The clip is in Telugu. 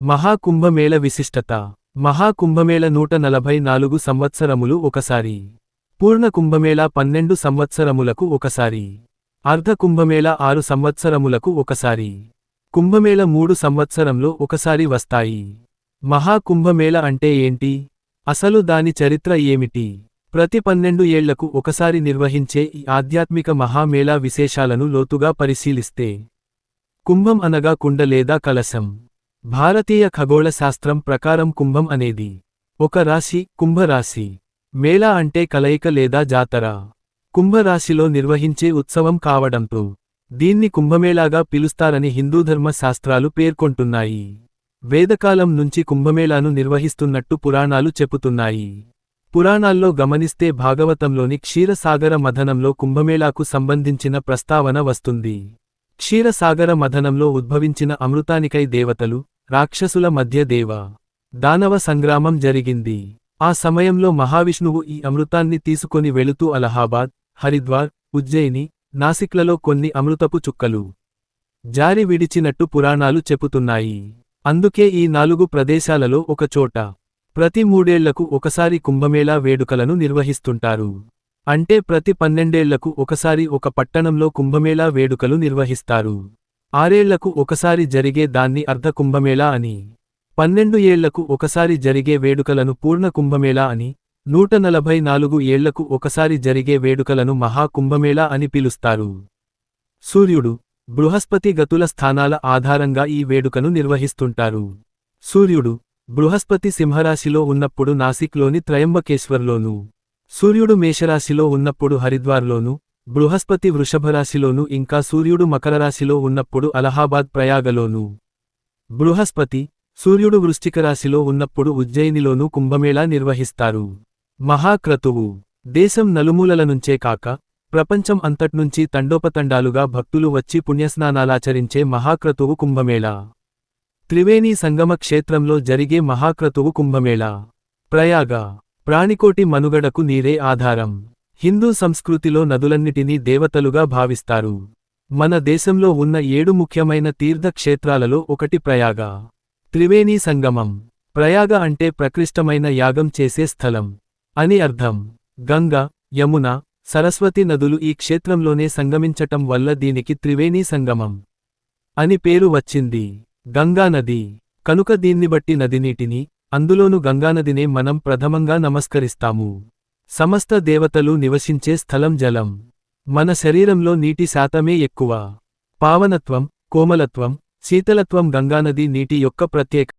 మహాకుంభమేళ విశిష్టత. మహాకుంభమేళ 144 సంవత్సరములు ఒకసారి. పూర్ణ కుంభమేళ 12 సంవత్సరములకు ఒకసారి. అర్ధ కుంభమేళ 6 సంవత్సరములకు ఒకసారి. కుంభమేళ 3 సంవత్సరంలో ఒకసారి వస్తాయి. మహాకుంభమేళ అంటే ఏంటి? అసలు దాని చరిత్ర ఏమిటి? ప్రతి 12 ఏళ్లకు ఒకసారి నిర్వహించే ఈ ఆధ్యాత్మిక మహామేళా విశేషాలను లోతుగా పరిశీలిస్తే. కుంభం అనగా కుండ లేదా కలశం. భారతీయ ఖగోళ శాస్త్రం ప్రకారం కుంభం అనేది ఒక రాశి, కుంభరాశి. మేళా అంటే కలయిక లేదా జాతర. కుంభరాశిలో నిర్వహించే ఉత్సవం కావడంతో దీన్ని కుంభమేళాగా పిలుస్తారని హిందూధర్మ శాస్త్రాలు పేర్కొంటున్నాయి. వేదకాలం నుంచి కుంభమేళాను నిర్వహిస్తున్నట్టు పురాణాలు చెబుతున్నాయి. పురాణాల్లో గమనిస్తే భాగవతంలోని క్షీరసాగర మథనంలో కుంభమేళాకు సంబంధించిన ప్రస్తావన వస్తుంది. క్షీరసాగర మథనంలో ఉద్భవించిన అమృతానికై దేవతలు, రాక్షసుల మధ్య దేవ దానవ సంగ్రామం జరిగింది. ఆ సమయంలో మహావిష్ణువు ఈ అమృతాన్ని తీసుకొని వెళుతూ అలహాబాద్, హరిద్వార్, ఉజ్జయిని, నాసిక్లలో కొన్ని అమృతపు చుక్కలు జారి విడిచినట్టు పురాణాలు చెబుతున్నాయి. అందుకే ఈ 4 ప్రదేశాలలో ఒకచోట ప్రతి 3 ఏళ్లకు ఒకసారి కుంభమేళా వేడుకలను నిర్వహిస్తుంటారు. అంటే ప్రతి 12 ఏళ్లకు ఒకసారి ఒక పట్టణంలో కుంభమేళా వేడుకలు నిర్వహిస్తారు. 6 ఏళ్లకు ఒకసారి జరిగే దాన్ని అర్ధ కుంభమేళా అని, 12 ఏళ్లకు ఒకసారి జరిగే వేడుకలను పూర్ణ కుంభమేళా అని, 144 ఏళ్లకు ఒకసారి జరిగే వేడుకలను మహాకుంభమేళా అని పిలుస్తారు. సూర్యుడు, బృహస్పతి గతుల స్థానాల ఆధారంగా ఈ వేడుకను నిర్వహిస్తుంటారు. సూర్యుడు, బృహస్పతి సింహరాశిలో ఉన్నప్పుడు నాసిక్లోని త్రయంబకేశ్వర్లోనూ, సూర్యుడు మేషరాశిలో ఉన్నప్పుడు హరిద్వార్లోనూ, బృహస్పతి వృషభరాశిలోనూ ఇంకా సూర్యుడు మకరరాశిలో ఉన్నప్పుడు అలహాబాద్ ప్రయాగలోనూ, బృహస్పతి, సూర్యుడు వృశ్చికరాశిలో ఉన్నప్పుడు ఉజ్జయినిలోనూ కుంభమేళా నిర్వహిస్తారు. మహాక్రతువు. దేశం నలుమూలల నుంచే కాక ప్రపంచం అంతట్నుంచి తండోపతండాలుగా భక్తులు వచ్చి పుణ్యస్నానాలాచరించే మహాక్రతువు కుంభమేళా. త్రివేణీ సంగమ క్షేత్రంలో జరిగే మహాక్రతువు కుంభమేళా. ప్రయాగ. ప్రాణికోటి మనుగడకు నీరే ఆధారం. హిందూ సంస్కృతిలో నదులన్నిటినీ దేవతలుగా భావిస్తారు. మన దేశంలో ఉన్న 7 ముఖ్యమైన తీర్థక్షేత్రాలలో ఒకటి ప్రయాగ. త్రివేణీ సంగమం. ప్రయాగ అంటే ప్రకృష్టమైన యాగం చేసే స్థలం అని అర్థం. గంగ, యమున, సరస్వతి నదులు ఈ క్షేత్రంలోనే సంగమించటం వల్ల దీనికి త్రివేణీ సంగమం అని పేరు వచ్చింది. గంగానది కనుక దీన్నిబట్టి నదినీటిని, అందులోను గంగానదినే మనం ప్రథమంగా నమస్కరిస్తాము. సమస్త దేవతలు నివసించే స్థలం జలం. మన శరీరంలో నీటి శాతమే ఎక్కువ. పావనత్వం, కోమలత్వం, శీతలత్వం గంగానది నీటి యొక్క ప్రత్యేక